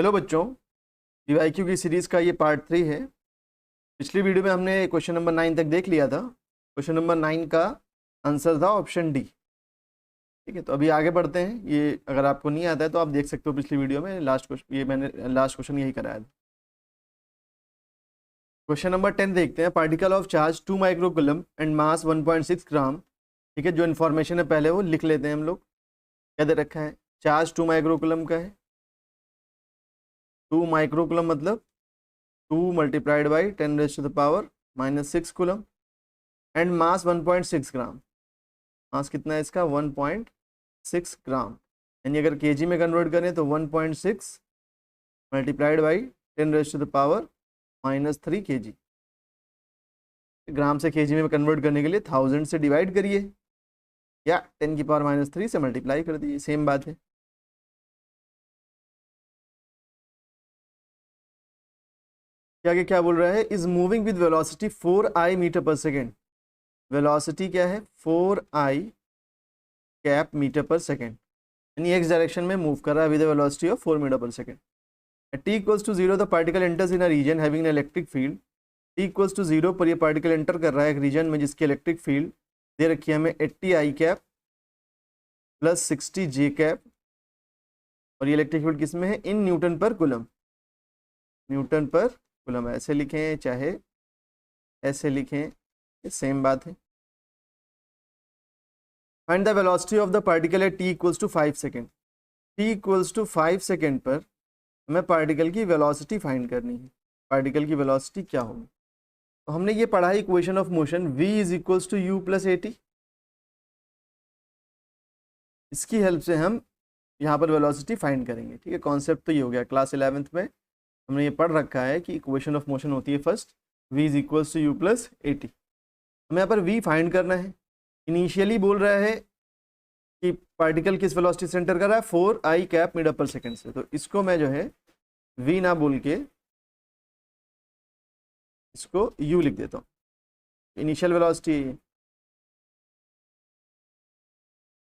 Hello बच्चों, DYQ की series का ये पार्ट 3 है। पिछली वीडियो में हमने क्वेश्चन नंबर 9 तक देख लिया था। क्वेश्चन नंबर 9 का आंसर था ऑप्शन डी। ठीक है, तो अभी आगे बढ़ते हैं। ये अगर आपको नहीं आता है तो आप देख सकते हो पिछली वीडियो में। मैंने लास्ट क्वेश्चन यही कराया था। क्वेश्चन नंबर 10 देखते हैं। Particle of charge 2 microcoulomb and mass 1.6 ग्राम। ठीक है, जो इन्फॉर्मेशन है पहले वो लिख लेते हैं हम लोग। क्या दे रखा है? चार्ज 2 माइक्रोकूलम का है। 2 माइक्रोकूलम मतलब 2 multiplied by 10⁻⁻⁻6 coulomb and mass 1.6 ग्राम। मास कितना है इसका? 1.6 ग्राम। यानी अगर केजी में कन्वर्ट करें तो 1.6 मल्टीप्लाइड बाई 10⁻⁻3 केजी। ग्राम से केजी में कन्वर्ट करने के लिए 1000 से डिवाइड करिए या 10⁻³ से मल्टीप्लाई कर दीजिए, सेम बात है। आगे क्या बोल रहा है? Is moving with velocity 4i metre per second. Velocity क्या है? 4i cap metre per second, यानी एक्स डायरेक्शन में मूव कर रहा है with velocity of 4 metre per second. At t equals to 0 the particle enters in a region having an electric field. t equals to 0 पर ये particle enter कर रहा है एक रीजन में जिसकी इलेक्ट्रिक फील्ड दे रखी है हमें 80i cap plus 60j cap. और ये इलेक्ट्रिक फील्ड किस में है? In newton per coulomb. Newton per coulomb, ऐसे लिखें चाहे ऐसे लिखें, सेम बात है। Find the velocity of the particle at t equals to 5 second. t equals to 5 second पर हमें पार्टिकल की वेलोसिटी फाइंड करनी है। पार्टिकल की वेलोसिटी क्या होगी? तो हमने ये पढ़ा है equation of motion v is equals to u plus at। इसकी हेल्प से हम यहाँ पर वेलोसिटी फाइंड करेंगे। ठीक है, कॉन्सेप्ट तो ये हो गया। क्लास 11th में हमने ये पढ़ रखा है कि इक्वेशन ऑफ मोशन होती है first v is equals to u plus at। हमें यहाँ पर v फाइंड करना है। इनिशियली बोल रहा है कि पार्टिकल किस वेलोसिटी से एंटर कर रहा है? 4i cap metre per second से। तो इसको मैं जो है v ना बोल के इसको u लिख देता हूँ। इनिशियल वेलोसिटी,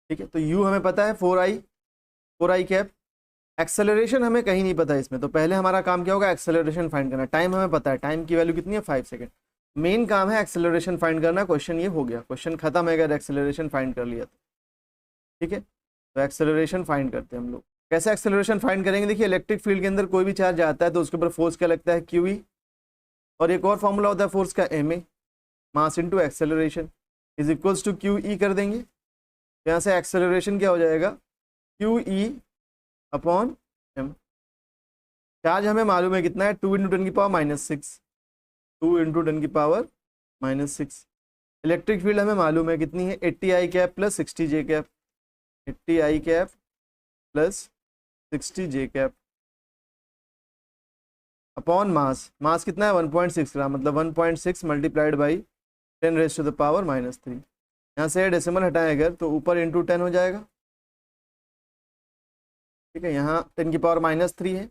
ठीक है। तो u हमें पता है 4i कैप। एक्सेलरेशन हमें कहीं नहीं पता है इसमें, तो पहले हमारा काम क्या होगा? एक्सेलरेशन फाइंड करना। टाइम हमें पता है, टाइम की वैल्यू कितनी है? 5 सेकेंड। मेन काम है एक्सेलरेशन फाइंड करना। क्वेश्चन ये हो गया, क्वेश्चन खत्म है अगर एक्सेलरेशन फाइंड कर लिया तो। ठीक है, तो एक्सेलरेशन फाइंड करते हैं हम लोग। कैसे एक्सेलरेशन फाइंड करेंगे? देखिए, इलेक्ट्रिक फील्ड के अंदर कोई भी चार्ज आता है तो उसके ऊपर फोर्स क्या लगता है? QE। और एक और फॉर्मूला होता है फोर्स का, MA, mass into acceleration is equals to QE कर देंगे। तो यहाँ से एक्सेलरेशन क्या हो जाएगा? QE upon M। चार्ज हमें मालूम है कितना है? 2 × 10⁻⁻6। 2 × 10⁻⁻6। इलेक्ट्रिक फील्ड हमें मालूम है कितनी है? 80i cap plus 60j cap. 80i cap plus 60j cap upon mass. Mass कितना है? 1.6 ग्राम, मतलब 1.6 मल्टीप्लाइड बाई 10⁻⁻3। यहाँ से डेसिमल हटाएं अगर तो ऊपर इंटू 10 हो जाएगा। ठीक है, यहाँ 10⁻³ है।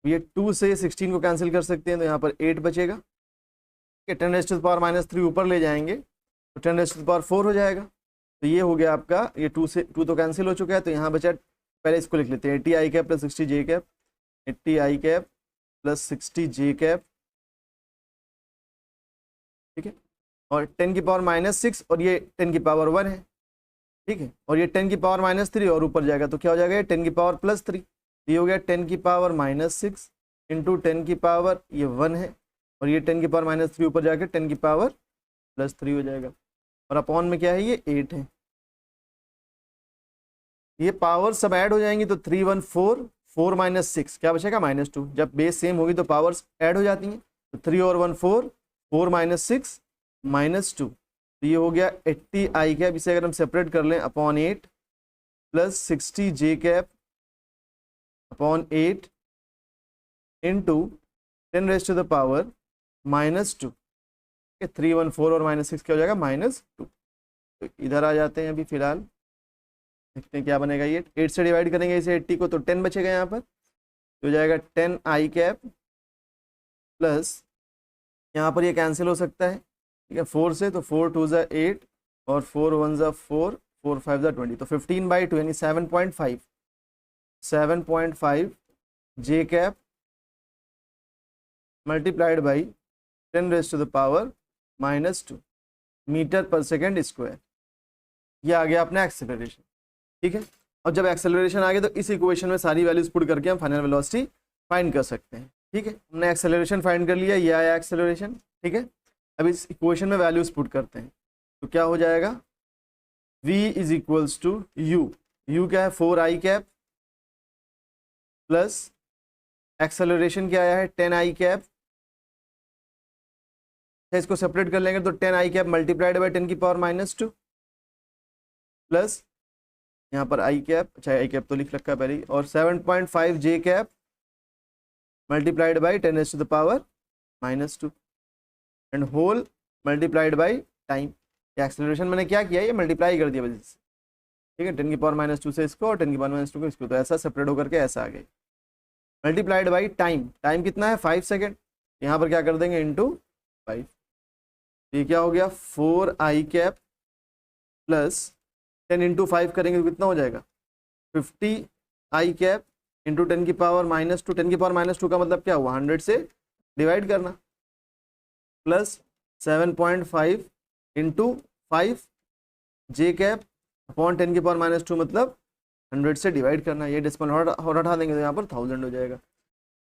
ये 2 से 16 को कैंसिल कर सकते हैं तो यहाँ पर 8 बचेगा। ठीक है, 10⁻³ ऊपर ले जाएंगे तो 10⁻⁴ हो जाएगा। तो ये हो गया आपका, ये 2 से 2 तो कैंसिल हो चुका है, तो यहाँ बचा, पहले इसको लिख लेते हैं 80i cap plus 60j cap. 80i cap plus 60j cap. ठीक है, और 10⁻⁻6 और ये 10⁻1 है। ठीक है, और ये 10⁻³ और ऊपर जाएगा तो क्या हो जाएगा? ये 10⁻+3। ये हो गया 10⁻6 इंटू 10⁻, ये 1 है, और ये 10⁻³ ऊपर जाकर 10⁻+3 हो जाएगा। और अपॉन में क्या है? ये 8 है। ये पावर सब ऐड हो जाएंगी तो 3 1 4, 4 - 6 क्या बचेगा? -2। जब बेस सेम होगी तो पावर्स ऐड हो जाती हैं, तो 3 और 1 4, 4 - 6 -2। तो ये हो गया 80i कैप। इसे अगर हम सेपरेट कर लें upon 8 plus 60j cap upon 8 into 10⁻⁻2। 3 1 4 और -6 क्या हो जाएगा? -2। तो इधर आ जाते हैं अभी फिलहाल, देखते हैं क्या बनेगा। ये 8 से डिवाइड करेंगे इसे 80 को तो 10 बचेगा यहाँ पर, तो हो जाएगा 10i कैप प्लस, यहाँ पर ये कैंसिल हो सकता है। ठीक है, 4 से तो 4 2 ज़ा 8 और 4 1 ज़ा 4, 4 5 ज़ा 20, तो 15/20 7.5 जे cap multiplied by 10⁻⁻² metre per second square. ये आ गया अपना एक्सेलरेशन, ठीक है। और जब एक्सेलरेशन आ गया तो इस इक्वेशन में सारी वैल्यूज पुट करके हम फाइनल वेलोसिटी फाइंड कर सकते हैं, ठीक है। हमने एक्सेलरेशन फाइंड कर लिया, ये आया एक्सेलरेशन, ठीक है। अब इस इक्वेशन में वैल्यूज पुट करते हैं तो क्या हो जाएगा, v is equals to u क्या है 4i कैप प्लस एक्सेलरेशन क्या आया है 10i कैप। इसको सेपरेट कर लेंगे तो 10i cap multiplied by 10⁻² plus यहाँ पर i कैप, अच्छा i कैप तो लिख रखा है पहले ही, और 7.5 j cap multiplied by 10⁻² and whole multiplied by time. Acceleration मैंने क्या किया, ये मल्टीप्लाई कर दिया वजह से, ठीक है। 10⁻² से इसको और 10⁻² को इसको, तो ऐसा सेपरेट होकर के ऐसा आ गया। मल्टीप्लाइड बाई टाइम, टाइम कितना है 5 सेकेंड, यहाँ पर क्या कर देंगे इंटू 5। ये क्या हो गया 4i कैप प्लस 10 इंटू 5 करेंगे तो कितना हो जाएगा 50i कैप इंटू 10⁻²। 10⁻² का मतलब क्या हुआ 100 से डिवाइड करना, प्लस 7.5 इंटू 5 जे कैप अपॉन 10⁻² मतलब 100 से डिवाइड करना। ये डेसिमल और हटा देंगे तो यहाँ पर 1000 हो जाएगा।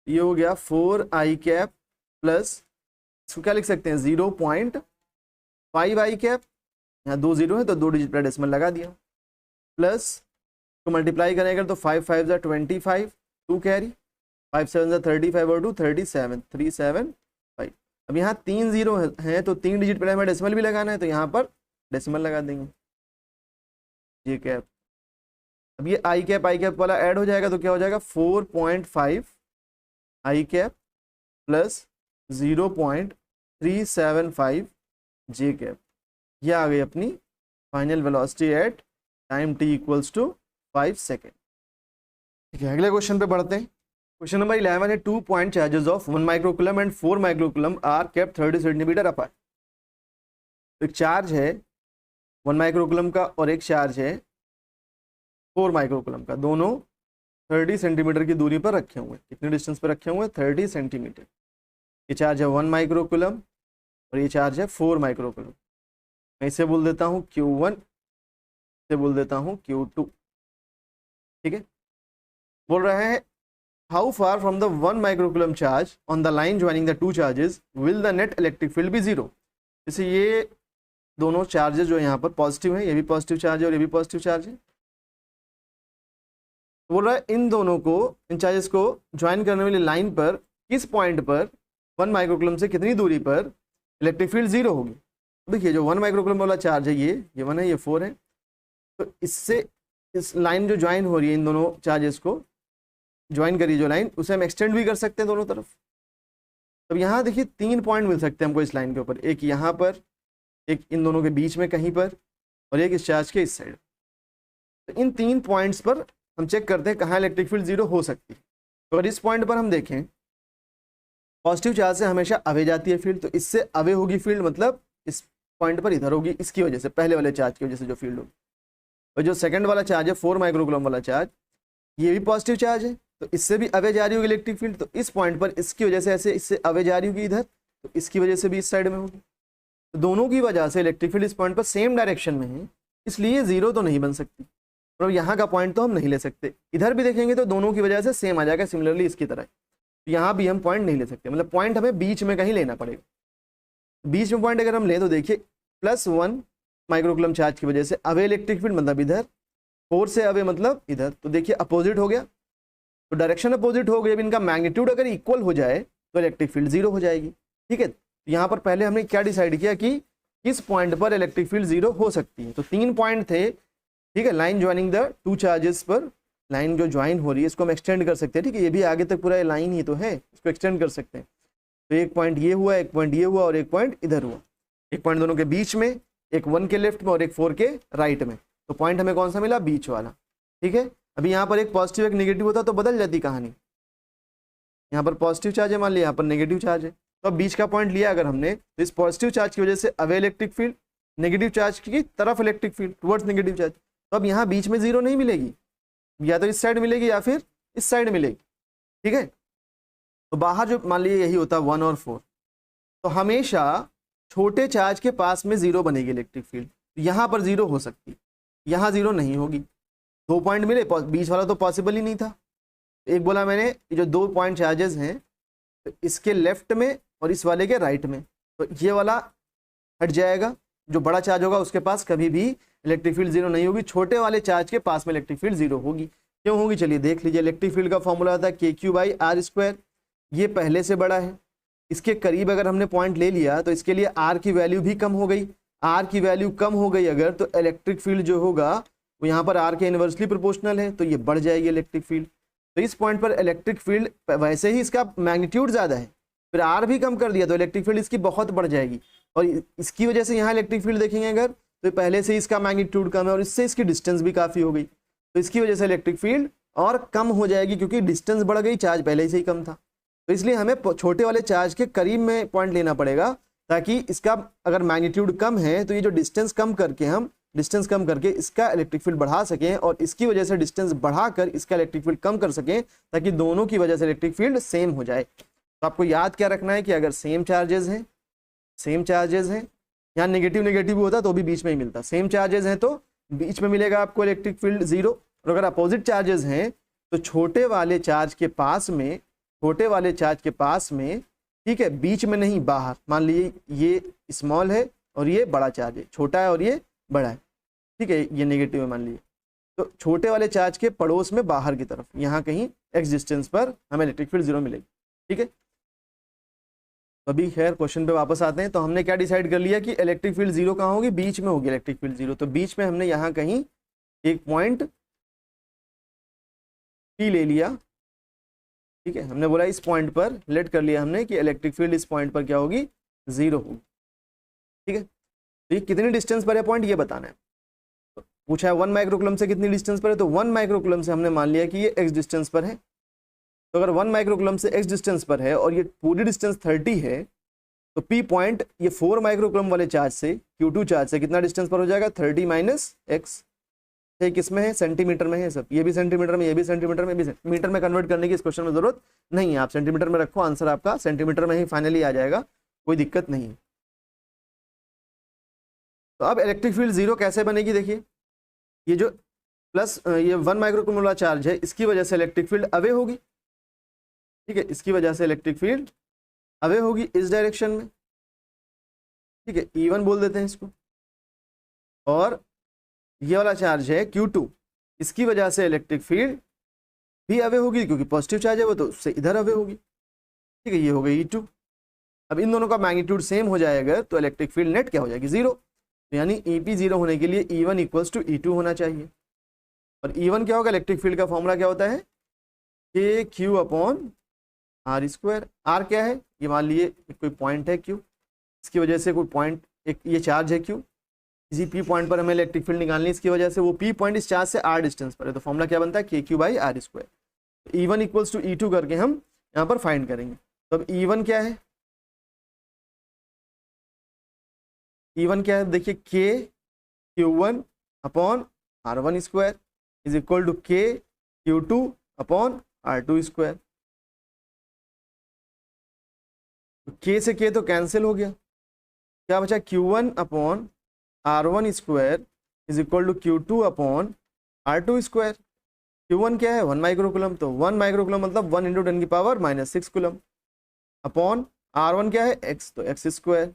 ये हो गया 4i कैप प्लस, इसको क्या लिख सकते हैं 0.5i कैप, यहाँ 2 0 है तो 2 डिजिट पर डेसिमल लगा दिया, प्लस तो मल्टीप्लाई करेंगे तो 5 5 जा 25, 2 कैरी, 5 7 जा 35 और 2 37, 375। अब यहाँ 3 0 हैं तो 3 डिजिट पर हमें डेसिमल भी लगाना है तो यहाँ पर डेसिमल लगा देंगे ये कैप। अब ये आई कैप वाला ऐड हो जाएगा तो क्या हो जाएगा 4.5 i cap plus 0.375 j cap. ये आ गई अपनी final velocity at time t equals to 5 second. ठीक है, अगले क्वेश्चन पे बढ़ते हैं। क्वेश्चन नंबर 11 है 2 point charges of 1 microcoulomb and 4 microcoulomb are kept 30 centimetre apart. एक चार्ज है 1 माइक्रोकूलम का और एक चार्ज है 4 माइक्रोकूलम का, दोनों 30 सेंटीमीटर की दूरी पर रखे हुए हैं। कितने डिस्टेंस पर रखे हुए हैं 30 सेंटीमीटर। ये चार्ज है 1 माइक्रोकूलम और ये चार्ज है 4 माइक्रोकूलम। मैं इसे बोल देता हूँ Q1, इसे बोल देता हूँ Q2। ठीक है, बोल रहे हैं how far from the 1 microcoulomb charge on the line joining the two charges will the net electric field be zero. जैसे ये दोनों चार्जेस जो यहाँ पर पॉजिटिव है, ये भी पॉजिटिव चार्ज है और ये भी पॉजिटिव चार्ज है। बोल रहा है इन दोनों को, इन चार्जेस को ज्वाइन करने वाली लाइन पर किस पॉइंट पर 1 माइक्रोकूलम से कितनी दूरी पर इलेक्ट्रिक फील्ड जीरो होगी। देखिए जो 1 माइक्रोकूलम वाला चार्ज है ये 1 है, ये 4 है, तो इससे इस लाइन जो ज्वाइन हो रही है, इन दोनों चार्जेस को ज्वाइन करी जो लाइन, उसे हम एक्सटेंड भी कर सकते हैं दोनों तरफ। अब यहाँ देखिए 3 पॉइंट मिल सकते हैं हमको इस लाइन के ऊपर, एक यहाँ पर, एक इन दोनों के बीच में कहीं पर, और एक इस चार्ज के इस साइड। तो इन 3 पॉइंट्स पर हम चेक करते हैं कहाँ इलेक्ट्रिक फील्ड जीरो हो सकती है। तो अगर इस पॉइंट पर हम देखें पॉजिटिव चार्ज से हमेशा अवे जाती है फील्ड, तो इससे अवे होगी फील्ड, मतलब इस पॉइंट पर इधर होगी, इसकी वजह से, पहले वाले चार्ज की वजह से जो फील्ड होगी। और जो सेकंड वाला चार्ज है 4 माइक्रोकूलम वाला चार्ज, ये भी पॉजिटिव चार्ज है, तो इससे भी अवे जा रही होगी इलेक्ट्रिक फील्ड। तो इस पॉइंट पर इसकी वजह से ऐसे इससे अवे जा रही होगी इधर, तो इसकी वजह से भी इस साइड में होगी। तो दोनों की वजह से इलेक्ट्रिक फील्ड इस पॉइंट पर सेम डायरेक्शन में है, इसलिए जीरो तो नहीं बन सकती। और यहाँ का पॉइंट तो हम नहीं ले सकते। इधर भी देखेंगे तो दोनों की वजह से सेम आ जाएगा, सिमिलरली इसकी तरह। यहाँ भी हम पॉइंट नहीं ले सकते, मतलब पॉइंट हमें बीच में कहीं लेना पड़ेगा। बीच में पॉइंट अगर हम लें तो देखिए +1 माइक्रोकूलम चार्ज की वजह से अवे इलेक्ट्रिक फील्ड, मतलब इधर, 4 से अवे मतलब इधर, तो देखिए अपोजिट हो गया, तो डायरेक्शन अपोजिट हो गई। अब इनका मैग्नीट्यूड अगर इक्वल हो जाए तो इलेक्ट्रिक फील्ड जीरो हो जाएगी। ठीक है, यहाँ पर पहले हमने क्या डिसाइड किया कि किस पॉइंट पर इलेक्ट्रिक फील्ड जीरो हो सकती है। तो 3 पॉइंट थे, ठीक है, line joining the two charges पर, लाइन जो ज्वाइन हो रही है इसको हम एक्सटेंड कर सकते हैं। ठीक है, ये भी आगे तक पूरा लाइन ही तो है, इसको एक्सटेंड कर सकते हैं। तो एक पॉइंट ये हुआ, एक पॉइंट ये हुआ और एक पॉइंट इधर हुआ। एक पॉइंट दोनों के बीच में, एक 1 के लेफ्ट में और एक 4 के राइट में। तो पॉइंट हमें कौन सा मिला, बीच वाला। ठीक है, अभी यहाँ पर एक पॉजिटिव एक नेगेटिव होता तो बदल जाती कहानी। यहाँ पर पॉजिटिव चार्ज है, मान लिया यहाँ पर नेगेटिव चार्ज है, तो अब बीच का पॉइंट लिया अगर हमने, तो इस पॉजिटिव चार्ज की वजह से away electric field, negative charge की तरफ electric field towards negative charge. तो अब यहाँ बीच में जीरो नहीं मिलेगी, या तो इस साइड मिलेगी या फिर इस साइड मिलेगी। ठीक है। तो बाहर जो मान लीजिए यही होता है 1 और 4, तो हमेशा छोटे चार्ज के पास में 0 बनेगी इलेक्ट्रिक फील्ड। यहाँ पर 0 हो सकती है, यहाँ 0 नहीं होगी। 2 पॉइंट मिले, बीच वाला तो पॉसिबल ही नहीं था। एक बोला मैंने जो 2 पॉइंट चार्जेस हैं, तो इसके लेफ्ट में और इस वाले के राइट में, तो ये वाला हट जाएगा। जो बड़ा चार्ज होगा उसके पास कभी भी इलेक्ट्रिक फील्ड 0 नहीं होगी, छोटे वाले चार्ज के पास में इलेक्ट्रिक फील्ड 0 होगी। क्यों होगी चलिए देख लीजिए। इलेक्ट्रिक फील्ड का फॉर्मूला आता है KQ/R²। ये पहले से बड़ा है, इसके करीब अगर हमने पॉइंट ले लिया तो इसके लिए R की वैल्यू भी कम हो गई। R की वैल्यू कम हो गई अगर, तो इलेक्ट्रिक फील्ड जो होगा वो यहाँ पर R के इनवर्सली प्रोपोर्शनल है, तो ये बढ़ जाएगी इलेक्ट्रिक फील्ड। तो इस पॉइंट पर इलेक्ट्रिक फील्ड, वैसे ही इसका मैग्नीट्यूड ज़्यादा है, फिर R भी कम कर दिया तो इलेक्ट्रिक फील्ड इसकी बहुत बढ़ जाएगी। और इसकी वजह से यहाँ इलेक्ट्रिक फील्ड देखेंगे अगर, तो पहले से इसका मैग्नीट्यूड कम है और इससे इसकी डिस्टेंस भी काफ़ी हो गई, तो इसकी वजह से इलेक्ट्रिक फील्ड और कम हो जाएगी, क्योंकि डिस्टेंस बढ़ गई, चार्ज पहले से ही कम था। तो इसलिए हमें छोटे वाले चार्ज के करीब में पॉइंट लेना पड़ेगा, ताकि इसका अगर मैग्नीट्यूड कम है तो ये जो डिस्टेंस कम करके इसका इलेक्ट्रिक फील्ड बढ़ा सकें, और इसकी वजह से डिस्टेंस बढ़ाकर इसका इलेक्ट्रिक फील्ड कम कर सकें, ताकि दोनों की वजह से इलेक्ट्रिक फील्ड सेम हो जाए। तो आपको याद क्या रखना है कि अगर सेम चार्जेस हैं, यहाँ नेगेटिव नेगेटिव होता तो भी बीच में ही मिलता। सेम चार्जेस हैं तो बीच में मिलेगा आपको इलेक्ट्रिक फील्ड 0, और अगर अपोजिट चार्जेस हैं तो छोटे वाले चार्ज के पास में, ठीक है, बीच में नहीं, बाहर। मान लीजिए ये स्मॉल है और ये बड़ा चार्ज है, छोटा है और ये बड़ा है, ठीक है, ये नेगेटिव है मान लीजिए, तो छोटे वाले चार्ज के पड़ोस में बाहर की तरफ, यहाँ कहीं x डिस्टेंस पर हमें इलेक्ट्रिक फील्ड 0 मिलेगी। ठीक है, तो अभी खैर क्वेश्चन पे वापस आते हैं। तो हमने क्या डिसाइड कर लिया कि इलेक्ट्रिक फील्ड 0 कहाँ होगी, बीच में होगी इलेक्ट्रिक फील्ड 0। तो बीच में हमने यहाँ कहीं एक पॉइंट P ले लिया, ठीक है, हमने बोला इस पॉइंट पर लेट कर लिया हमने कि इलेक्ट्रिक फील्ड इस पॉइंट पर क्या होगी, 0 होगी। ठीक है, तो ये कितनी डिस्टेंस पर है पॉइंट, ये बताना है। तो पूछा है 1 माइक्रोकूलम से कितनी डिस्टेंस पर है, तो 1 माइक्रोकूलम से हमने मान लिया कि ये x डिस्टेंस पर है। तो अगर 1 माइक्रोकूलम से x डिस्टेंस पर है और ये पूरी डिस्टेंस 30 है, तो P पॉइंट ये 4 माइक्रोकूलम वाले चार्ज से, Q2 चार्ज से कितना डिस्टेंस पर हो जाएगा, 30 माइनस x। किसमें है, सेंटीमीटर में है सब, ये भी सेंटीमीटर में, ये भी सेंटीमीटर में, ये भी मीटर में कन्वर्ट करने की इस क्वेश्चन में जरूरत नहीं है। आप सेंटीमीटर में रखो, आंसर आपका सेंटीमीटर में ही फाइनली आ जाएगा, कोई दिक्कत नहीं है। तो अब इलेक्ट्रिक फील्ड 0 कैसे बनेगी, देखिए ये जो प्लस ये 1 माइक्रोकूलम वाला चार्ज है, इसकी वजह से इलेक्ट्रिक फील्ड अवे होगी। ठीक है, इसकी वजह से इलेक्ट्रिक फील्ड अवे होगी इस डायरेक्शन में। ठीक है, E1 बोल देते हैं इसको। और ये वाला चार्ज है Q2, इसकी वजह से इलेक्ट्रिक फील्ड भी अवे होगी, क्योंकि पॉजिटिव चार्ज है वो, तो उससे इधर अवे होगी। ठीक है, ये हो गई E2। अब इन दोनों का मैग्नीट्यूड सेम हो जाएगा तो इलेक्ट्रिक फील्ड नेट क्या हो जाएगी, 0। तो यानी EP 0 होने के लिए E1 इक्वल्स टू E2 होना चाहिए। और E1 क्या होगा, इलेक्ट्रिक फील्ड का फॉर्मूला क्या होता है, KQ/R²। R क्या है, ये मान लिए कोई पॉइंट है Q, इसकी वजह से कोई पॉइंट, एक ये चार्ज है Q, किसी P पॉइंट पर हमें इलेक्ट्रिक फील्ड निकालनी है, इसकी वजह से वो P पॉइंट इस चार्ज से R डिस्टेंस पर है। तो फॉर्मूला क्या बनता है, KQ/R²। E1 equals to E2 करके हम यहाँ पर फाइंड करेंगे। तो अब E1 क्या है, E1 क्या है, देखिए KQ1/R1² is equal to KQ2/R2²। K से K तो कैंसिल हो गया, क्या बचा, Q1/R1² is equal to Q2/R2²। Q1 क्या है, 1 माइक्रोकूलम, तो 1 माइक्रोकूलम मतलब 1 × 10⁻⁻⁶ कूलम, अपॉन R1 क्या है, x, तो x²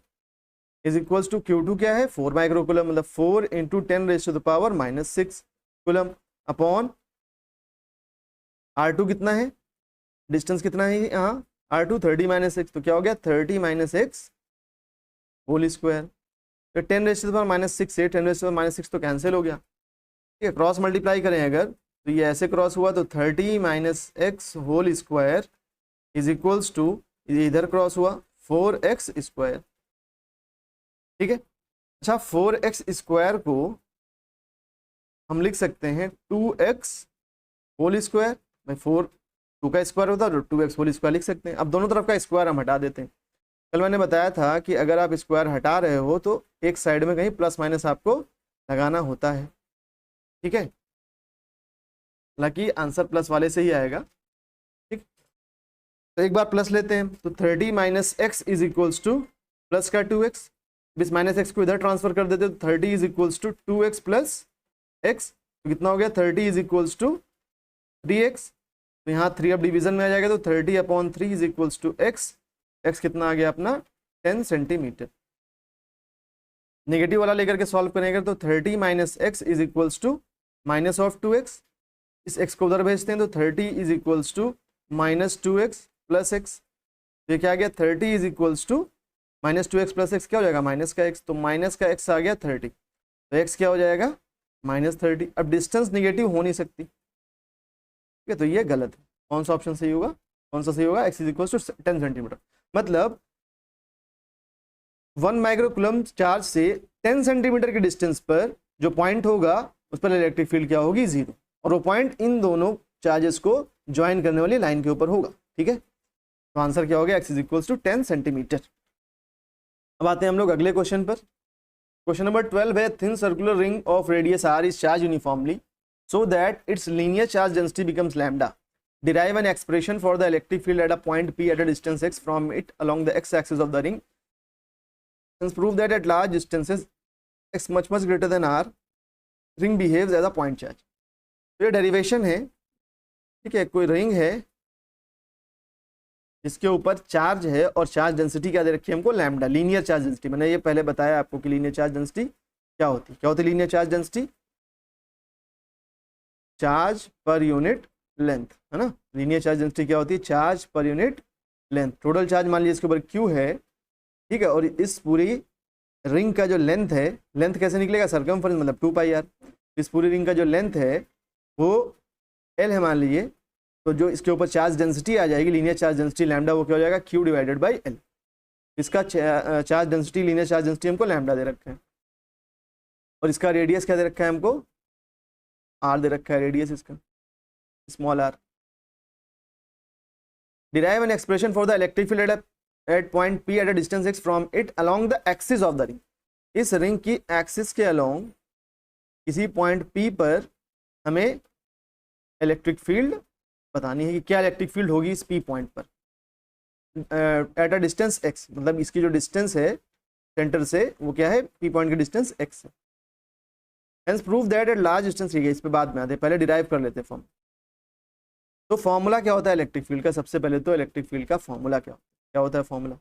is equals to Q2 क्या है, 4 माइक्रोकूलम मतलब 4 × 10⁻⁻⁶ कूलम, अपॉन R2 कितना है, डिस्टेंस कितना है यहाँ, R2 30 - x, तो क्या हो गया, 30 - x होल स्क्वायर। तो 10⁻⁻⁶ से 10⁻⁻⁶ तो कैंसिल हो गया। ठीक है, क्रॉस मल्टीप्लाई करें अगर, तो ये ऐसे क्रॉस हुआ तो 30 - x whole square is equals to, ये इधर क्रॉस हुआ 4x²। ठीक है, अच्छा 4x² को हम लिख सकते हैं 2x होल स्क्वायर, भाई 4 2 का स्क्वायर होता है तो 2x होल स्क्वायर लिख सकते हैं। अब दोनों तरफ का स्क्वायर हम हटा देते हैं। कल मैंने बताया था कि अगर आप स्क्वायर हटा रहे हो तो एक साइड में कहीं प्लस माइनस आपको लगाना होता है। ठीक है, हालांकि आंसर प्लस वाले से ही आएगा। ठीक, तो एक बार प्लस लेते हैं, तो 30 minus x is equals two plus का 2x, इस माइनस एक्स को इधर ट्रांसफर कर देते, तो 30 is equals to 2x plus x, तो कितना हो गया 30 इज इक्वल्स टू 3x, तो यहाँ 3 अब डिवीजन में आ जाएगा, तो 30/3 is equals to x, x कितना आ गया अपना 10 सेंटीमीटर। नेगेटिव वाला लेकर के सॉल्व करेंगे तो 30 minus x is equals to minus of 2x, इस x को उधर भेजते हैं, तो 30 is equals to minus 2x plus x, तो ये क्या आ गया 30 is equals to minus 2x plus x, क्या हो जाएगा माइनस का x, तो माइनस का x आ गया 30, तो x क्या हो जाएगा -30। अब डिस्टेंस निगेटिव हो नहीं सकती, ठीक है, तो ये गलत है। कौन सा ऑप्शन सही होगा, कौन सा सही होगा, x is equals to 10 centimetre, मतलब 1 माइक्रोकूलम चार्ज से 10 सेंटीमीटर के डिस्टेंस पर जो पॉइंट होगा उस पर इलेक्ट्रिक फील्ड क्या होगी 0, और वो पॉइंट इन दोनों चार्जेस को ज्वाइन करने वाली लाइन के ऊपर होगा, ठीक है। तो आंसर क्या हो गया, x is equals to 10 centimetre. अब आते हैं हम लोग अगले क्वेश्चन पर। क्वेश्चन नंबर 12 है, thin circular ring of radius r is charge uniformly so that its linear charge density becomes lambda. Derive an expression for the electric field at a point P at a distance x from it along the x-axis of the ring. Since prove that at large distances x much greater than r, ring behaves as a point charge. तो ये derivation है, ठीक है, कोई ring है जिसके ऊपर charge है और चार्ज डेंसिटी क्या दे रखी है हमको, लैम्डा, लीनियर चार्ज डेंसिटी। मैंने ये पहले बताया आपको कि लीनियर चार्ज डेंसिटी क्या होती है, क्या होती है linear charge density, charge per unit length, है ना। लीनियर चार्ज डेंसिटी क्या होती है, charge per unit length. Total charge मान लीजिए इसके ऊपर Q है, ठीक है, और इस पूरी रिंग का जो लेंथ है, लेंथ कैसे निकलेगा, सर्कमफ्रेंस मतलब 2πr, इस पूरी रिंग का जो लेंथ है वो L है मान लीजिए, तो जो इसके ऊपर चार्ज डेंसिटी आ जाएगी, लीनियर चार्ज डेंसिटी लैम्डा, वो क्या हो जाएगा Q डिवाइडेड बाई L। इसका charge density, linear charge density हमको लैम्डा दे रखा है, और इसका रेडियस क्या दे रखा है हमको, r दे रखा है रेडियस इसका, small r। Derive an expression for the electric field at point P at a distance x from it along the axis of the ring. इस रिंग की एक्सिस के अलोंग किसी पॉइंट P पर हमें electric field बतानी है कि क्या इलेक्ट्रिक फील्ड होगी इस P पॉइंट पर एट अ डिस्टेंस x, मतलब इसकी जो डिस्टेंस है सेंटर से वो क्या है, P पॉइंट की डिस्टेंस x है। Hence prove that at large distance, ठीक है, इस पे बाद में आते हैं, पहले डिराइव कर लेते हैं फॉर्म। तो फॉर्मूला क्या होता है इलेक्ट्रिक फील्ड का, सबसे पहले तो इलेक्ट्रिक फील्ड का फॉर्मूला क्या होता है फॉर्मूला,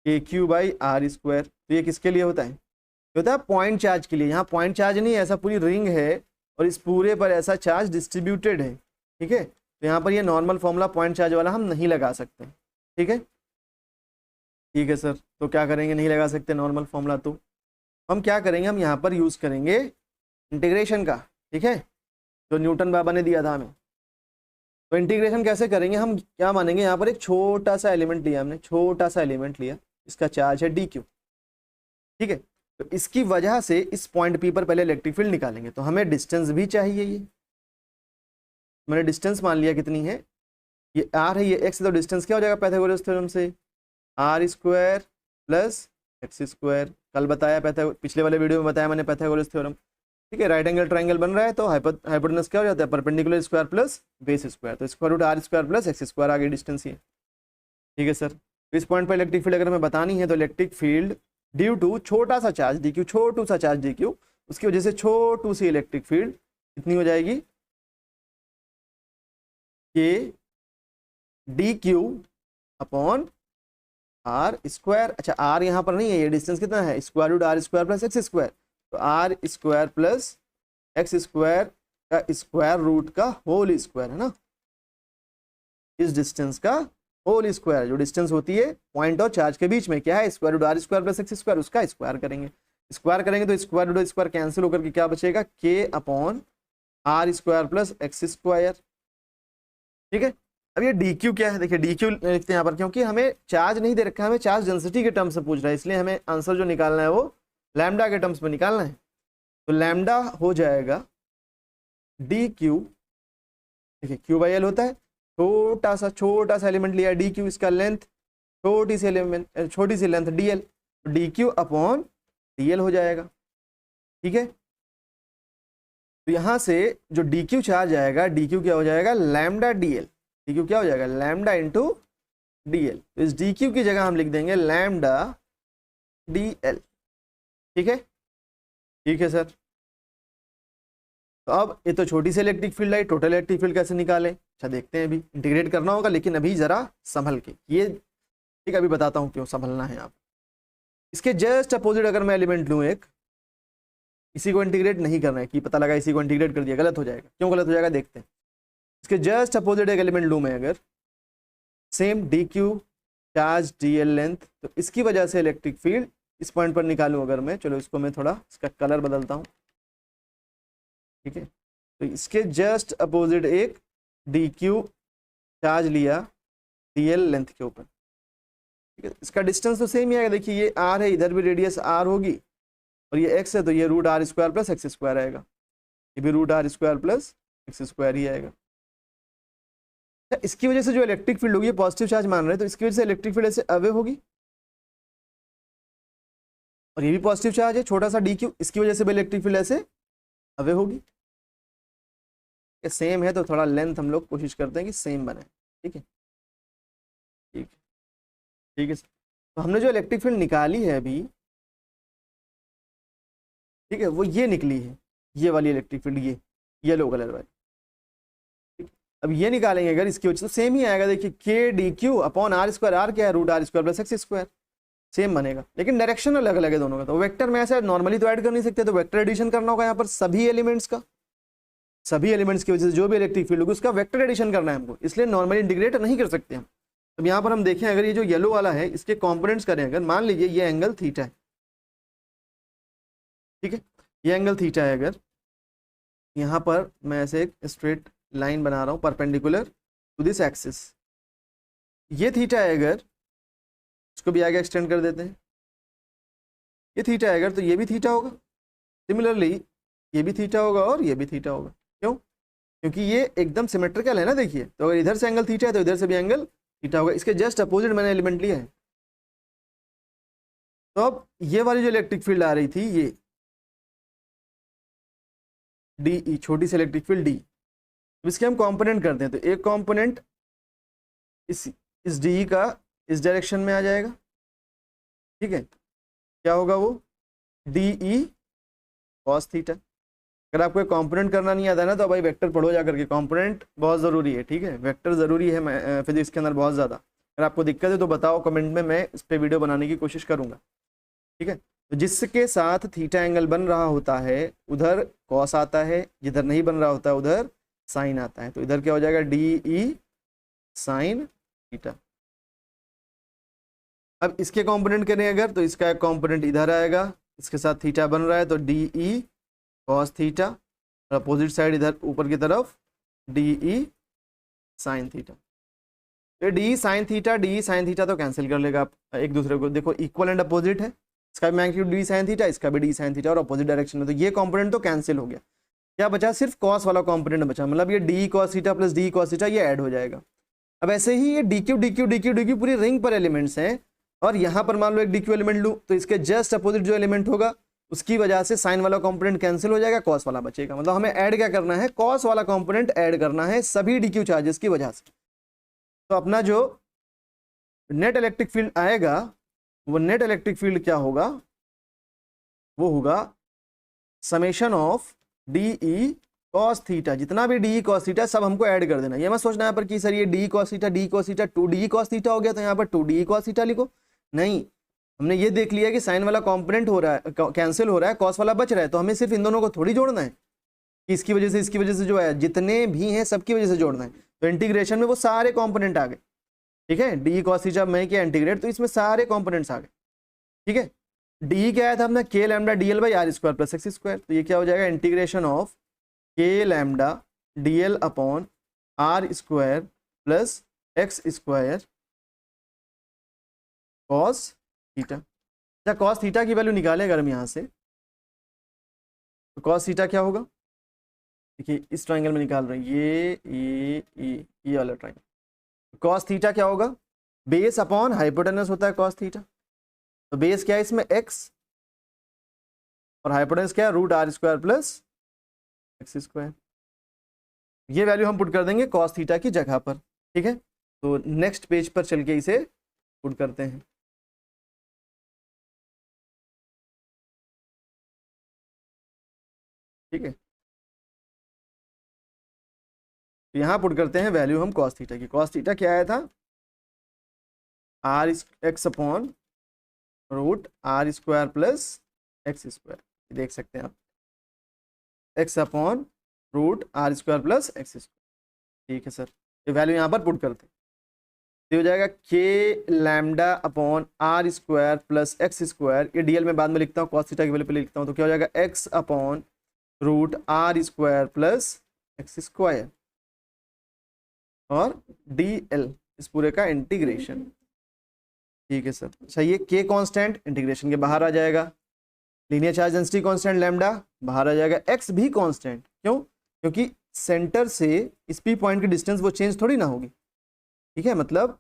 KQ/r²। तो ये किसके लिए होता है, ये होता है पॉइंट चार्ज के लिए। यहाँ पॉइंट चार्ज नहीं है, ऐसा पूरी रिंग है और इस पूरे पर ऐसा चार्ज डिस्ट्रीब्यूटेड है, ठीक है, तो यहाँ पर ये नॉर्मल फॉर्मूला पॉइंट चार्ज वाला हम नहीं लगा सकते, ठीक है। ठीक है सर, तो क्या करेंगे, नहीं लगा सकते नॉर्मल फॉर्मूला, तो हम क्या करेंगे, हम यहाँ पर यूज़ करेंगे इंटीग्रेशन का, ठीक है, जो न्यूटन बाबा ने दिया था हमें। तो इंटीग्रेशन कैसे करेंगे, हम क्या मानेंगे, यहाँ पर एक छोटा सा एलिमेंट लिया हमने, छोटा सा एलिमेंट लिया, इसका चार्ज है dq, ठीक है, तो इसकी वजह से इस पॉइंट P पर पहले इलेक्ट्रिक फील्ड निकालेंगे। तो हमें डिस्टेंस भी चाहिए, ये मैंने डिस्टेंस मान लिया कितनी है, ये r है, ये x है, तो डिस्टेंस क्या हो जाएगा पाइथागोरस थ्योरम से, r² प्लस x²। कल बताया पिछले वाले वीडियो में बताया मैंने पाइथागोरस थ्योरम, ठीक है। राइट एंगल ट्राइंगल बन रहा है तो हाइपोटेनस क्या हो जाता है, perpendicular square plus base square, तो square root r² plus x² आगे डिस्टेंस ही है, ठीक है सर। तो इस पॉइंट पर इलेक्ट्रिक फील्ड अगर हमें बतानी है तो इलेक्ट्रिक फील्ड ड्यू टू छोटा सा चार्ज dq, छोटू सा चार्ज dq, उसकी वजह से छोटू सी इलेक्ट्रिक फील्ड कितनी हो जाएगी, कि dq/r²। अच्छा r यहाँ पर नहीं है, ये डिस्टेंस कितना है, square root r² plus x², तो r² प्लस x² का स्क्वायर रूट का होल स्क्वायर है ना, इस डिस्टेंस का होल स्क्वायर। जो डिस्टेंस होती है पॉइंट और चार्ज के बीच में क्या है, square root r² plus x², उसका स्क्वायर करेंगे। स्क्वायर करेंगे तो स्क्वायर रूट स्क्वायर कैंसिल होकर के क्या बचेगा, k/r² प्लस x², ठीक है। अब ये dq क्या है, देखिए dq लिखते हैं यहाँ पर, क्योंकि हमें चार्ज नहीं दे रखा है, हमें चार्ज डेंसिटी के टर्म्स से पूछ रहा है, इसलिए हमें आंसर जो निकालना है वो लैम्डा के टर्म्स में निकालना है। तो लैम्डा हो जाएगा dq, देखिए q/l होता है, छोटा सा एलिमेंट लिया dq, इसका लेंथ छोटी सी लेंथ dl, तो dq/dl हो जाएगा, ठीक है। तो यहाँ से जो dq चार्ज आएगा, dq क्या हो जाएगा, लैम्डा dl, dq क्या हो जाएगा, लैम्डा इंटू dl। तो इस dq की जगह हम लिख देंगे लैम्डा dl। ठीक है, ठीक है सर। तो अब ये तो छोटी सी electric field I, total electric field कैसे निकालें? अच्छा देखते हैं, अभी इंटीग्रेट करना होगा, लेकिन अभी जरा संभल के ये, ठीक है, अभी बताता हूँ क्यों संभलना है। आप इसके जस्ट अपोजिट अगर मैं एलिमेंट लूँ एक, इसी को इंटीग्रेट नहीं करना है कि पता लगा इसी को इंटीग्रेट कर दिया, गलत हो जाएगा। क्यों गलत हो जाएगा देखते हैं। इसके जस्ट अपोजिट एक एलिमेंट लूँ मैं अगर, same D Q charge D L length, तो इसकी वजह से इलेक्ट्रिक फील्ड इस पॉइंट पर निकालूं अगर मैं, चलो इसको मैं थोड़ा इसका कलर बदलता हूँ। ठीक है, तो इसके जस्ट अपोजिट एक डी क्यू चार्ज लिया डी एल लेंथ के ऊपर। ठीक है, इसका डिस्टेंस तो सेम ही आएगा। देखिए ये आर है, इधर भी रेडियस आर होगी, और ये एक्स है तो ये root are square plus x square आएगा, ये भी root are square plus x square ही आएगा। इसकी वजह से जो इलेक्ट्रिक फील्ड होगी, पॉजिटिव चार्ज मान रहे हैं, तो इसकी वजह से इलेक्ट्रिक फील्ड ऐसे अवे होगी, और ये भी पॉजिटिव चार्ज है छोटा सा डी क्यू, इसकी वजह से भी इलेक्ट्रिक फील्ड ऐसे अवे होगी। सेम है तो थोड़ा लेंथ हम लोग कोशिश करते हैं कि सेम बने। ठीक है, ठीक है, ठीक है। तो हमने जो इलेक्ट्रिक फील्ड निकाली है अभी, ठीक है, वो ये निकली है, ये वाली इलेक्ट्रिक फील्ड, ये येलो कलर वाली। अब ये निकालेंगे अगर, इसकी वजह से तो सेम ही आएगा। देखिए k d q upon are square, r क्या है, root are square plus x square, same बनेगा, लेकिन डायरेक्शन अलग अलग है दोनों का। तो वेक्टर में ऐसा नॉर्मली तो ऐड कर नहीं सकते, तो वेक्टर एडिशन करना होगा यहाँ पर सभी एलिमेंट्स का, सभी एलिमेंट्स की वजह से जो भी इलेक्ट्रिक फील्ड होगी उसका वेक्टर एडिशन करना है हमको, इसलिए नॉर्मली इंटीग्रेट नहीं कर सकते हम। अब यहाँ पर हम देखें, अगर ये जो येलो वाला है इसके कॉम्पोनेंट्स करें अगर, मान लीजिए ये एंगल थीटा है, ठीक है, ये एंगल थीटा है। अगर यहाँ पर मैं ऐसे एक स्ट्रेट लाइन बना रहा हूँ परपेंडिकुलर टू दिस एक्सिस, ये थीटा है अगर, इसको भी आगे एक्सटेंड कर देते हैं, ये थीटा है अगर, तो ये भी थीटा होगा, सिमिलरली ये भी थीटा होगा और ये भी थीटा होगा। क्यों? क्योंकि ये एकदम सिमेट्रिकल है ना। देखिए, तो अगर इधर से एंगल थीटा है तो इधर से भी एंगल थीटा होगा। इसके जस्ट अपोजिट मैंने एलिमेंट लिया है। तो अब ये वाली जो इलेक्ट्रिक फील्ड आ रही थी, ये डी ई, छोटी सी इलेक्ट्रिक फील्ड डी, इसके हम कंपोनेंट करते हैं, तो एक कंपोनेंट इस डी का इस डायरेक्शन में आ जाएगा। ठीक है, क्या होगा वो, डी ई कॉस थीटा। अगर आपको कंपोनेंट करना नहीं आता है ना, तो भाई वेक्टर पढ़ो जा करके, कंपोनेंट बहुत ज़रूरी है। ठीक है, वेक्टर ज़रूरी है फिजिक्स के अंदर बहुत ज़्यादा। अगर आपको दिक्कत है तो बताओ कमेंट में, मैं इस पर वीडियो बनाने की कोशिश करूँगा। ठीक है, तो जिसके साथ थीटा एंगल बन रहा होता है उधर कॉस आता है, जिधर नहीं बन रहा होता उधर साइन आता है। तो इधर क्या हो जाएगा, डी ई साइन थीटा। अब इसके कंपोनेंट करें अगर, तो इसका एक कंपोनेंट इधर आएगा, इसके साथ थीटा बन रहा है तो डी ई कॉस थीटा, और अपोजिट साइड इधर ऊपर की तरफ डी ई साइन थीटा। तो D sine theta, D sine theta तो कैंसिल कर लेगा आप एक दूसरे को। देखो इक्वल एंड अपोजिट है, इसका भी मैग्नीट्यूड डी साइन थीटा, इसका भी डी साइन थीटा, और अपोजिट डायरेक्शन में, तो ये कंपोनेंट तो कैंसिल हो गया। क्या बचा, सिर्फ कॉस वाला कंपोनेंट बचा, मतलब ये D cos theta plus D cos theta ये ऐड हो जाएगा। अब ऐसे ही ये D Q D Q D Q D Q पूरी रिंग पर एलिमेंट्स हैं, और यहाँ पर मान लो एक डी क्यू एलिमेंट लूँ, तो इसके जस्ट अपोजिट जो एलिमेंट होगा उसकी वजह से साइन वाला कंपोनेंट कैंसिल हो जाएगा, कॉस वाला बचेगा। मतलब हमें ऐड क्या करना है, कॉस वाला कंपोनेंट ऐड करना है सभी डी क्यू चार्जेस की वजह से। तो अपना जो नेट इलेक्ट्रिक फील्ड आएगा, वो नेट इलेक्ट्रिक फील्ड क्या होगा, वो होगा summation of D E cos theta. जितना भी डी ई कॉस थीटा सब हमको ऐड कर देना। ये मत सोचना यहाँ पर कि सर ये D cos theta D cos theta 2d cos theta हो गया तो यहाँ पर 2d कॉस थीटा लिखो, नहीं। हमने ये देख लिया कि साइन वाला कंपोनेंट हो रहा है, कैंसिल हो रहा है, कॉस वाला बच रहा है, तो हमें सिर्फ इन दोनों को थोड़ी जोड़ना है कि इसकी वजह से जो है जितने भी हैं सबकी वजह से जोड़ना है। तो इंटीग्रेशन में वो सारे कंपोनेंट आ गए। ठीक है, डी कॉस थीटा मैं किया इंटीग्रेट, तो इसमें सारे कंपोनेंट्स आ गए। ठीक है, डी क्या आया था अपना, के lambda d l by are square plus x square. तो ये क्या हो जाएगा, integration of k lambda d l upon are square plus x square cos theta. अच्छा, कॉस थीटा की वैल्यू निकाले अगर हम यहाँ से, तो कॉस थीटा क्या होगा, देखिए इस ट्राइंगल में निकाल रहे हैं, ये वाला ट्राइंगल। कॉस थीटा क्या होगा, बेस अपॉन हाइपोटेनस होता है कॉस थीटा। तो बेस क्या है इसमें, एक्स, और हाइपोटेनस क्या है, root are square plus x square. ये वैल्यू हम पुट कर देंगे कॉस थीटा की जगह पर। ठीक है, तो नेक्स्ट पेज पर चल के इसे पुट करते हैं। ठीक है, तो यहाँ पुट करते हैं वैल्यू हम कॉस थीटा की। कॉस थीटा क्या आया था, r x upon root are square plus x square, देख सकते हैं आप, x upon root are square plus x square. ठीक है सर, ये वैल्यू यहाँ पर पुट करते हैं, तो हो जाएगा के lambda upon are square plus x square. ये डीएल में बाद में लिखता हूँ, कॉस थीटा की वैल्यू पे लिखता हूँ, तो क्या हो जाएगा x upon root are square plus x square और डीएल इस पूरे का इंटीग्रेशन। ठीक है सर, अच्छा ये के कांस्टेंट इंटीग्रेशन के बाहर आ जाएगा, linear charge density constant lambda बाहर आ जाएगा, एक्स भी कांस्टेंट, क्यों, क्योंकि सेंटर से इस पी पॉइंट की डिस्टेंस वो चेंज थोड़ी ना होगी। ठीक है, मतलब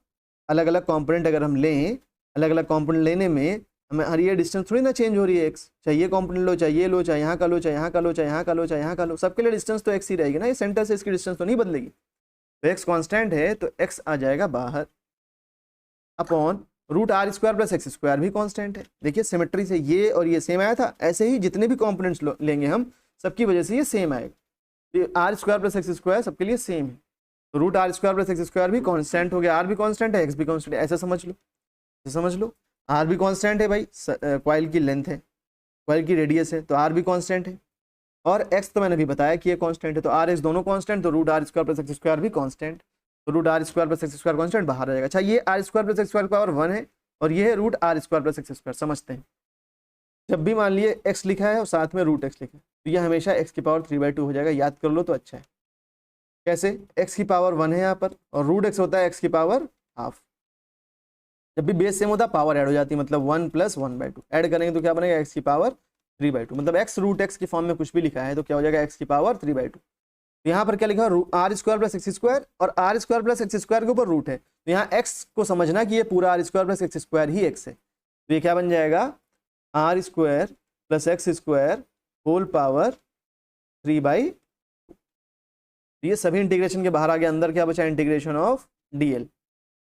अलग अलग कंपोनेंट अगर हम लें, अलग अलग कंपोनेंट लेने में हमें हर ये डिस्टेंस थोड़ी ना चेंज हो रही है, एक्स चाहिए कंपोनेंट लो, चाहिए लो, चाहे यहाँ का लो, चाहे यहाँ का लो, चाहे यहाँ का लो, चाहे यहाँ का लो, सबके लिए डिस्टेंस तो एक्स ही रहेगी ना, ये सेंटर से इसकी डिस्टेंस तो नहीं बदलेगी। तो एक्स कांस्टेंट है तो एक्स आ जाएगा बाहर, upon root are square plus x square भी कांस्टेंट है। देखिए सिमेट्री से ये और ये सेम आया था, ऐसे ही जितने भी कंपोनेंट्स लेंगे हम सबकी वजह से ये सेम आएगा। तो are square plus x square सबके लिए सेम है, तो root are square plus x square भी कांस्टेंट हो गया, आर भी कांस्टेंट है, एक्स भी कांस्टेंट है, ऐसा समझ लो, ऐसा समझ लो। आर भी कांस्टेंट है भाई, कॉइल की लेंथ है, कॉइल की रेडियस है, तो आर भी कांस्टेंट है, और एक्स तो मैंने भी बताया कि ये कांस्टेंट है, तो आर एक्स दोनों कांस्टेंट, तो root are square plus x square भी कांस्टेंट, तो root are square plus x square constant बाहर आ जाएगा। अच्छा ये are square plus x square power 1 है और ये है root are square plus x square. समझते हैं, जब भी मान लिए एक्स लिखा है और साथ में रूट एक्स लिखा है तो ये हमेशा एक्स की पावर 3/2 हो जाएगा, याद कर लो तो अच्छा है। कैसे, एक्स की पावर 1 है यहाँ पर और रूट एक्स होता है एक्स की पावर हाफ, जब भी बेस सेम होता है पावर ऐड हो जाती है, मतलब 1 + 1/2 ऐड करेंगे तो क्या बनेगा एक्स की पावर 3/2, मतलब एक्स रूट एक्स की फॉर्म में कुछ भी लिखा है तो क्या हो जाएगा एक्स की पावर 3/2। तो यहाँ पर क्या लिखा है R square plus x square, और R square plus x square के ऊपर रूट है, तो यहाँ एक्स को समझना कि ये पूरा r square plus x square ही एक्स है, तो ये क्या बन जाएगा r square plus x square whole power 3/2। ये सभी इंटीग्रेशन के बाहर आ गया, अंदर क्या बचा इंटीग्रेशन ऑफ डीएल।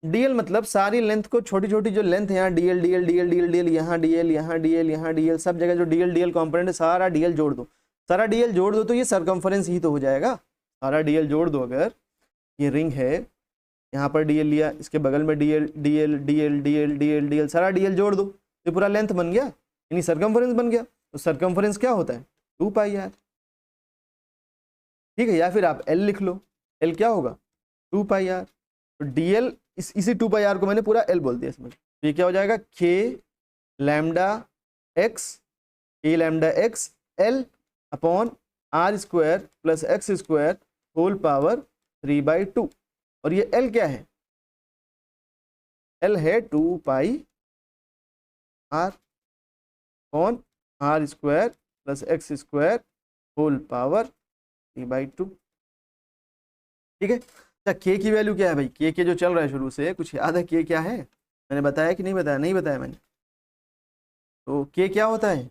डीएल मतलब सारी लेंथ को, छोटी छोटी जो लेंथ है यहाँ DL DL DL DL DL, यहाँ डीएल यहाँ डीएल यहाँ डीएल, सब जगह जो डीएल डीएल कंपोनेंट है सारा डीएल जोड़ दो, सारा डीएल जोड़ दो तो ये सरकमफरेंस ही तो हो जाएगा। सारा डीएल जोड़ दो, अगर ये रिंग है यहाँ पर डीएल लिया, इसके बगल में DL DL DL DL DL DL, सारा डीएल जोड़ दो, ये पूरा लेंथ बन गया, यानी सरकमफरेंस बन गया। तो सरकमफरेंस क्या होता है 2πr। ठीक है, या फिर आप एल लिख लो, एल क्या होगा 2πr, तो डीएल इसी 2πr को मैंने पूरा एल बोल दिया इसमें, तो ये क्या हो जाएगा के lambda X, K lambda X L upon are square plus x square whole power 3/2, और ये एल क्या है, एल है 2πr upon are square plus x square whole power 3/2। ठीक है, अच्छा के की वैल्यू क्या है भाई, के जो चल रहा है शुरू से, कुछ याद है के क्या है, मैंने बताया कि नहीं बताया, नहीं बताया मैंने, तो के क्या होता है,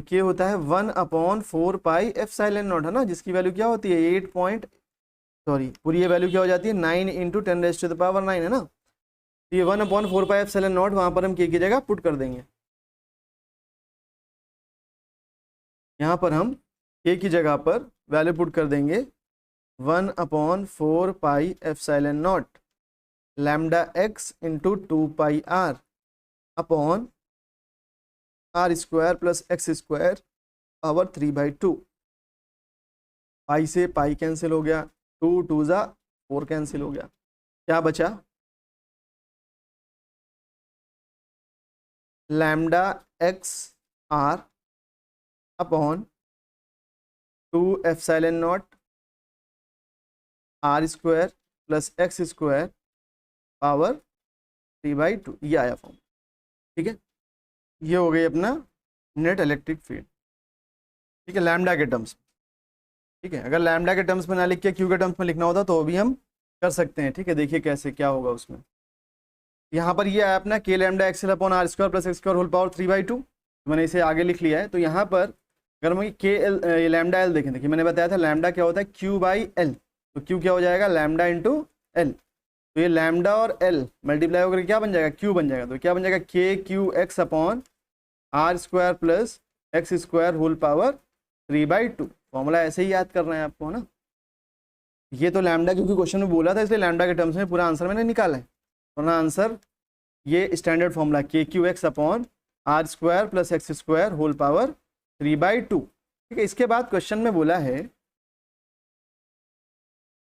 के होता है 1/4πε0 है ना, जिसकी वैल्यू क्या होती है 8 पॉइंट, सॉरी पूरी ये वैल्यू क्या हो जाती है 9 × 10⁻⁹ है ना, तो ये 1/4πε0 वहां पर हम के की जगह पुट कर देंगे, यहाँ पर हम के की जगह पर वैल्यू पुट कर देंगे 1/4πε0 lambda X into 2πr upon are square plus x square power 3/2। Pi से पाई कैंसिल हो गया, 2 2 ज़ा 4 कैंसिल हो गया, क्या बचा lambda X R upon 2ε0 R square plus x square power 3/2, ये आया फॉर्म। ठीक है, ये हो गई अपना नेट इलेक्ट्रिक फील्ड। ठीक है, लैम्डा के टर्म्स में। ठीक है, अगर लैम्डा के टर्म्स में ना लिख के क्यू के टर्म्स में लिखना होता तो भी हम कर सकते हैं। ठीक है, देखिए कैसे क्या होगा उसमें, यहाँ पर ये आया अपना के lambda X L upon are square plus x square whole power 3/2, मैंने इसे आगे लिख लिया है। तो यहाँ पर अगर हम के एल लैम्डा एल देखें, देखिए मैंने बताया था लैम्डा क्या होता है Q/L, तो Q क्या हो जाएगा लैम्डा इंटू एल, तो ये लैम्डा और एल मल्टीप्लाई होकर क्या बन जाएगा, क्यू बन जाएगा। तो क्या बन जाएगा, K Q X upon are square plus x square whole power 3/2। Formula ऐसे ही याद करना है आपको, है ना। ये तो लैम्डा क्योंकि क्वेश्चन में बोला था इसलिए लैम्डा के टर्म्स में पूरा आंसर मैंने निकाला है। वरना आंसर ये standard formula K Q X upon are square plus x square whole power 3/2। ठीक है, इसके बाद क्वेश्चन में बोला है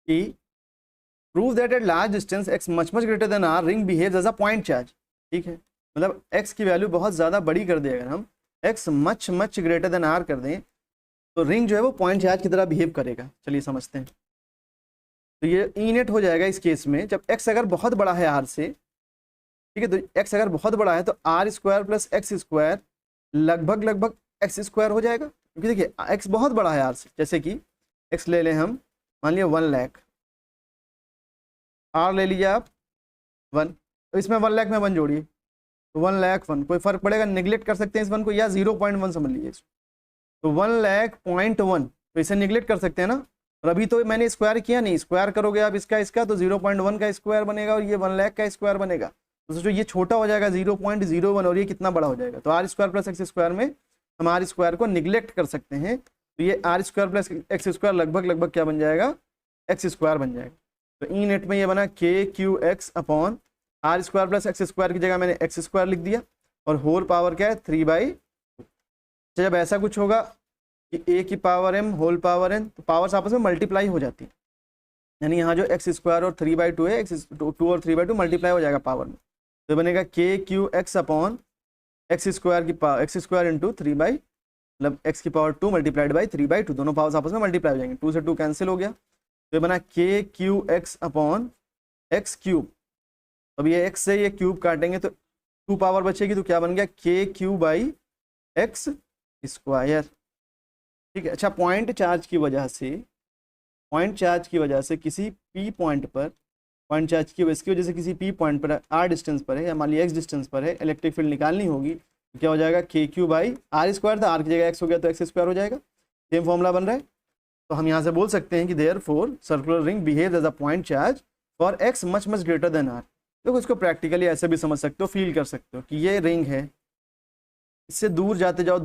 कि prove that at large distance X much much greater than R ring behaves as a point charge. ठीक है, मतलब एक्स की वैल्यू बहुत ज़्यादा बड़ी कर दें, अगर हम X much much greater than R कर दें तो रिंग जो है वो पॉइंट चार्ज की तरह बिहेव करेगा। चलिए समझते हैं। तो ये ई नेट हो जाएगा इस केस में, जब एक्स अगर बहुत बड़ा है आर से। ठीक है, तो एक्स अगर बहुत बड़ा है तो are square plus x square लगभग लगभग एक्स स्क्वायर हो जाएगा, क्योंकि देखिए एक्स बहुत बड़ा है आर से। जैसे कि एक्स ले लें हम, मान लिया 1 लाख, आर ले लीजिए आप 1, तो इसमें 1 लाख में 1 जोड़िए तो 1 लाख 1, कोई फर्क पड़ेगा, निगलेक्ट कर सकते हैं इस 1 को, या 0.1 समझ लीजिए इसको। तो 1 लाख 0.1, तो इसे निगलेक्ट कर सकते हैं ना। और अभी तो मैंने स्क्वायर किया नहीं, स्क्वायर करोगे आप इसका तो 0.1 का स्क्वायर बनेगा और ये 1 लाख का स्क्वायर बनेगा। तो सोचो ये छोटा हो जाएगा 0.01 और ये कितना बड़ा हो जाएगा। तो are square plus x square में हम आर स्क्वायर को निगलेक्ट कर सकते हैं, तो ये are square plus x square लगभग लगभग क्या बन जाएगा, एक्स स्क्वायर बन जाएगा। तो ई नेट में ये बना K Q X upon are square plus x square की जगह मैंने एक्स स्क्वायर लिख दिया और होल पावर क्या है 3/2। जब ऐसा कुछ होगा कि ए की power M whole power N, तो पावर्स आपस में मल्टीप्लाई हो जाती है, यानी यहाँ जो एक्स स्क्वायर और 3/2 है, एक्स 2 और 3/2 मल्टीप्लाई हो जाएगा पावर में। तो बनेगा के Q X upon x square की पावर एक्स स्क्वायर इंटू 3/, मतलब एक्स की पावर 2 मल्टीप्लाइड बाई 3/2, दोनों पावर्स आपस में मल्टीप्लाई हो जाएंगे, 2 से 2 कैंसिल हो गया। तो ये बना K Q X upon x cube. अब ये एक्स से ये क्यूब काटेंगे तो 2 पावर बचेगी, तो क्या बन गया के क्यू बाई एक्स स्क्वायर। ठीक है, अच्छा पॉइंट चार्ज की वजह से किसी पी पॉइंट पर, पॉइंट चार्ज की वजह से किसी पी पॉइंट पर आर डिस्टेंस पर है या मान लिया एक्स डिस्टेंस पर है, इलेक्ट्रिक फील्ड निकालनी होगी, तो क्या हो जाएगा K Q by are square था, आर की जगह एक्स हो गया तो एक्स स्क्वायर हो जाएगा। सेम फॉर्मूला बन रहा है। तो हम यहाँ से बोल सकते हैं कि therefore circular ring behaves as a point charge for X much much greater than R. देखो इसको प्रैक्टिकली ऐसे भी समझ सकते हो, फील कर सकते हो कि ये रिंग है, इससे दूर जाते जाओ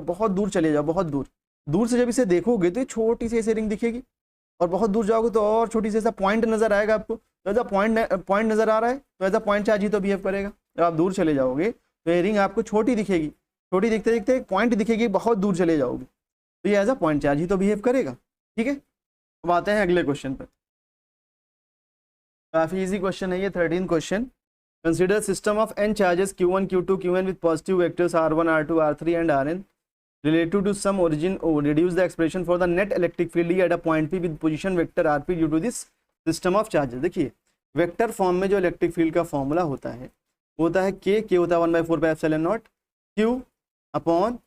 बहुत दूर चले जाओ, बहुत दूर दूर से जब इसे देखोगे तो ये छोटी सी ऐसे रिंग दिखेगी, और बहुत दूर जाओगे तो और छोटी सी ऐसा पॉइंट नजर आएगा आपको। तो ऐसा पॉइंट नजर आ रहा है तो ऐसा पॉइंट चार्ज ही तो बिहेव करेगा। जब आप दूर चले जाओगे तो ये रिंग आपको छोटी दिखेगी, छोटी दिखते दिखते एक पॉइंट दिखेगी, बहुत दूर चले जाओगे तो ये एज अ पॉइंट चार्ज ही तो बिहेव करेगा। ठीक है, अब आते हैं अगले क्वेश्चन पर। काफी इजी क्वेश्चन है ये, 13 question. Consider system of n charges q1 q2 qn with positive vectors r1 r2 r3 and rn related to some origin o, reduce the expression for the net electric field E at a point P with position vector rp due to this system of charges। देखिए vector form में जो electric field का formula होता है वो होता है k होता है 1/4πε0 q अपॉन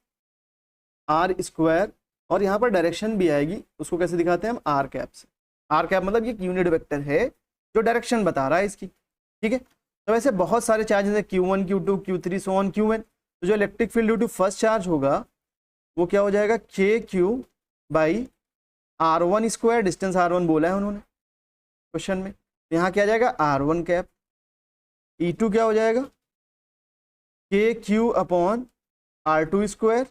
आर स्क्वायर, और यहाँ पर डायरेक्शन भी आएगी, उसको कैसे दिखाते हैं हम, आर कैप से। आर कैप मतलब ये यूनिट वेक्टर है जो डायरेक्शन बता रहा है इसकी। ठीक है, तो वैसे बहुत सारे चार्जेस है q1 q2 q3 so on qn। तो जो electric field due to first charge होगा वो क्या हो जाएगा K Q by r1 square, distance r1 बोला है उन्होंने क्वेश्चन में, तो यहाँ क्या आ जाएगा r1 कैप। E2 क्या हो जाएगा K Q upon r2 square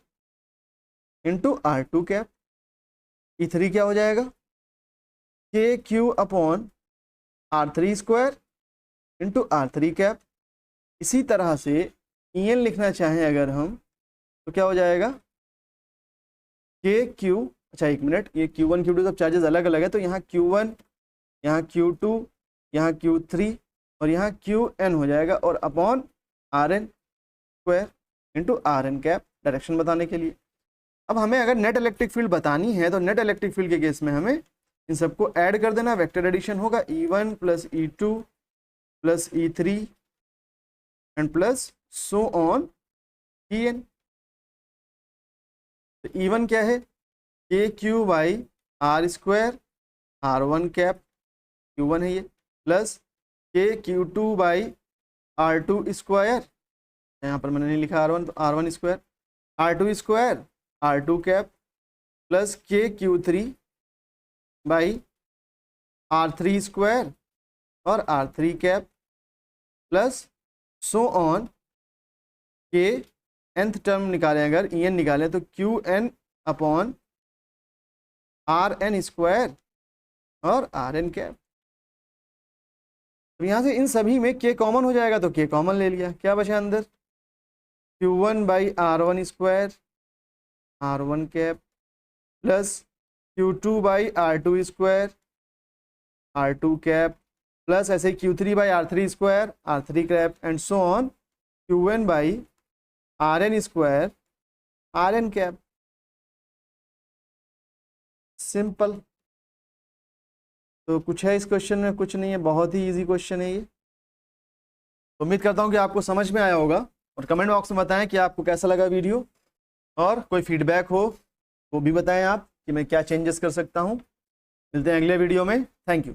into r2 cap. E3 क्या हो जाएगा K Q upon r3 square into r3 cap. इसी तरह से EN लिखना चाहें अगर हम तो क्या हो जाएगा के क्यू, अच्छा एक मिनट, ये Q1 Q2 सब चार्जेस अलग अलग है, तो यहाँ Q1 यहाँ Q2 यहाँ Q3 और यहाँ Qn हो जाएगा, और upon Rn square into Rn cap direction बताने के लिए। अब हमें अगर नेट इलेक्ट्रिक फील्ड बतानी है तो नेट इलेक्ट्रिक फील्ड के केस में हमें इन सबको ऐड कर देना, वेक्टर एडिशन होगा E1 plus E2 plus E3 and plus so on En। तो E1 क्या है K Q by are square r1 cap, Q1 है ये, प्लस के Q2 बाई r2 स्क्वायर, यहाँ पर मैंने नहीं लिखा r1 तो r1 square, r2 square r2 cap, plus के Q3 बाई r3 स्क्वायर और R3 cap plus so on के nth टर्म निकालें, अगर En निकालें तो Qn अपॉन Rn स्क्वायर और Rn कैप। तो यहाँ से इन सभी में K कॉमन हो जाएगा तो K कॉमन ले लिया, क्या बचा अंदर Q1 by R1 square R1 cap plus Q2 by R2 square R2 cap plus ऐसे Q3 by R3 square R3 cap and so on Qn by Rn square Rn cap. Simple. तो कुछ है इस क्वेश्चन में? कुछ नहीं है, बहुत ही इजी क्वेश्चन है ये। उम्मीद करता हूँ कि आपको समझ में आया होगा और कमेंट बॉक्स में बताएं कि आपको कैसा लगा वीडियो, और कोई फीडबैक हो वो भी बताएं आप कि मैं क्या चेंजेस कर सकता हूँ। मिलते हैं अगले वीडियो में। Thank you.